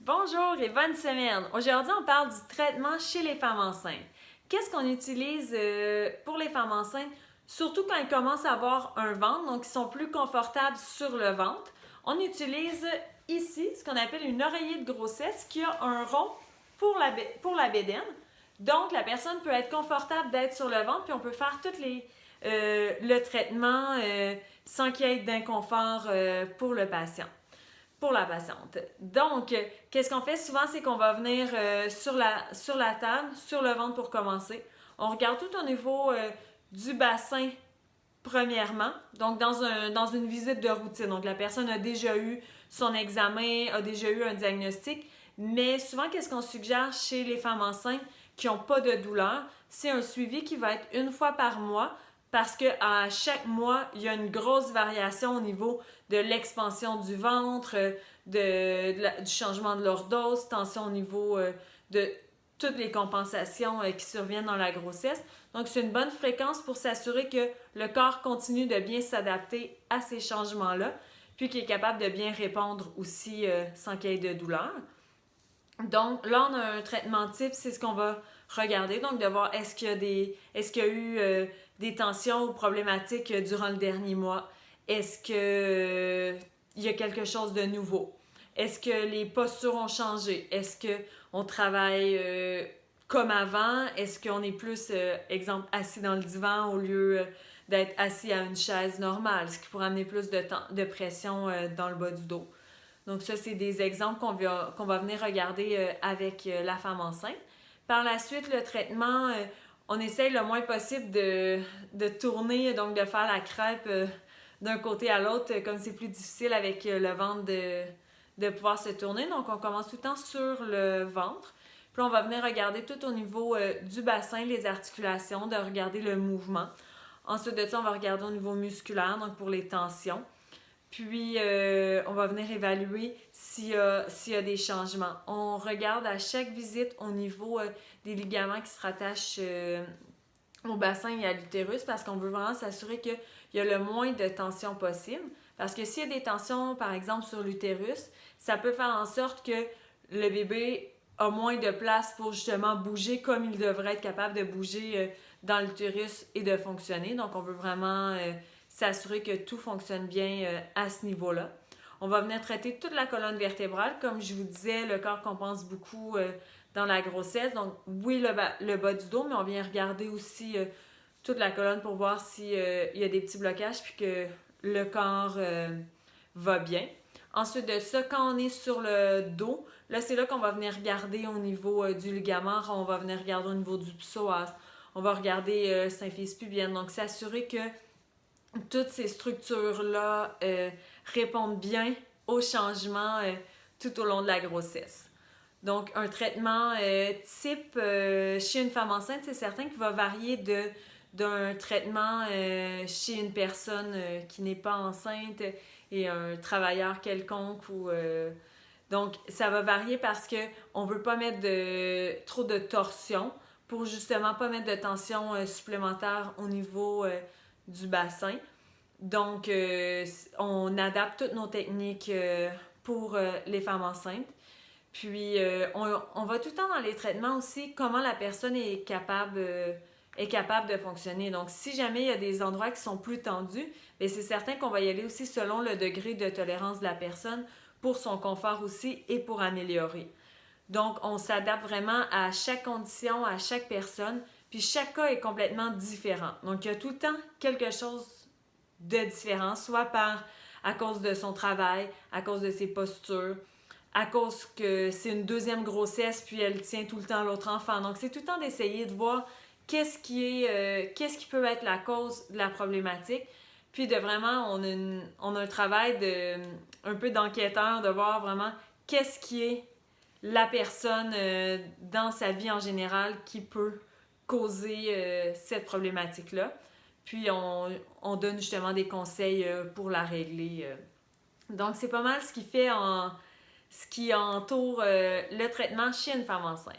Bonjour et bonne semaine! Aujourd'hui, on parle du traitement chez les femmes enceintes. Qu'est-ce qu'on utilise pour les femmes enceintes? Surtout quand elles commencent à avoir un ventre, donc ils sont plus confortables sur le ventre. On utilise ici ce qu'on appelle une oreiller de grossesse qui a un rond pour la bédaine. Donc, la personne peut être confortable d'être sur le ventre, puis on peut faire le traitement sans qu'il y ait d'inconfort pour le patient. Pour la patiente. Donc, qu'est-ce qu'on fait souvent, c'est qu'on va venir sur la table, sur le ventre pour commencer. On regarde tout au niveau du bassin premièrement, donc dans une visite de routine. Donc, la personne a déjà eu son examen, a déjà eu un diagnostic, mais souvent, qu'est-ce qu'on suggère chez les femmes enceintes qui n'ont pas de douleur? C'est un suivi qui va être une fois par mois parce qu'à chaque mois, il y a une grosse variation au niveau de l'expansion du ventre, du changement de lordose, tension au niveau de toutes les compensations qui surviennent dans la grossesse. Donc, c'est une bonne fréquence pour s'assurer que le corps continue de bien s'adapter à ces changements-là, puis qu'il est capable de bien répondre aussi sans qu'il y ait de douleur. Donc, là, on a un traitement type, c'est ce qu'on va regarder. Donc, de voir est-ce qu'il y a eu des tensions ou problématiques durant le dernier mois? Est-ce qu'il y a quelque chose de nouveau? Est-ce que les postures ont changé? Est-ce qu'on travaille comme avant? Est-ce qu'on est plus, exemple, assis dans le divan au lieu d'être assis à une chaise normale, ce qui pourrait amener plus de pression dans le bas du dos? Donc ça, c'est des exemples qu'on va venir regarder avec la femme enceinte. Par la suite, le traitement, on essaye le moins possible de tourner, donc de faire la crêpe d'un côté à l'autre, comme c'est plus difficile avec le ventre de pouvoir se tourner. Donc on commence tout le temps sur le ventre. Puis on va venir regarder tout au niveau du bassin, les articulations, de regarder le mouvement. Ensuite de ça, on va regarder au niveau musculaire, donc pour les tensions. Puis, on va venir évaluer s'il y a des changements. On regarde à chaque visite au niveau des ligaments qui se rattachent au bassin et à l'utérus parce qu'on veut vraiment s'assurer qu'il y a le moins de tension possible. Parce que s'il y a des tensions, par exemple, sur l'utérus, ça peut faire en sorte que le bébé a moins de place pour justement bouger comme il devrait être capable de bouger dans l'utérus et de fonctionner. Donc, on veut vraiment s'assurer que tout fonctionne bien à ce niveau-là. On va venir traiter toute la colonne vertébrale. Comme je vous disais, le corps compense beaucoup dans la grossesse. Donc, oui, le bas du dos, mais on vient regarder aussi toute la colonne pour voir s'il y a des petits blocages puis que le corps va bien. Ensuite de ça, quand on est sur le dos, là, c'est là qu'on va venir regarder au niveau du ligament, on va venir regarder au niveau du psoas, on va regarder symphyse pubienne. Donc, s'assurer que toutes ces structures-là répondent bien aux changements tout au long de la grossesse. Donc, un traitement type chez une femme enceinte, c'est certain qu'il va varier d'un traitement chez une personne qui n'est pas enceinte et un travailleur quelconque. Donc, ça va varier parce qu'on ne veut pas mettre trop de torsion pour justement pas mettre de tension supplémentaire au niveau du bassin. Donc, on adapte toutes nos techniques pour les femmes enceintes. Puis, on va tout le temps dans les traitements aussi, comment la personne est capable de fonctionner. Donc, si jamais il y a des endroits qui sont plus tendus, bien, c'est certain qu'on va y aller aussi selon le degré de tolérance de la personne pour son confort aussi et pour améliorer. Donc, on s'adapte vraiment à chaque condition, à chaque personne, puis chaque cas est complètement différent. Donc, il y a tout le temps quelque chose de différent, soit à cause de son travail, à cause de ses postures, à cause que c'est une deuxième grossesse, puis elle tient tout le temps l'autre enfant. Donc, c'est tout le temps d'essayer de voir qu'est-ce qui peut être la cause de la problématique. Puis de vraiment, on a un travail un peu d'enquêteur, de voir vraiment qu'est-ce qui est la personne dans sa vie en général qui peut causer cette problématique-là. Puis on donne justement des conseils pour la régler. Donc c'est pas mal ce qui entoure le traitement chez une femme enceinte.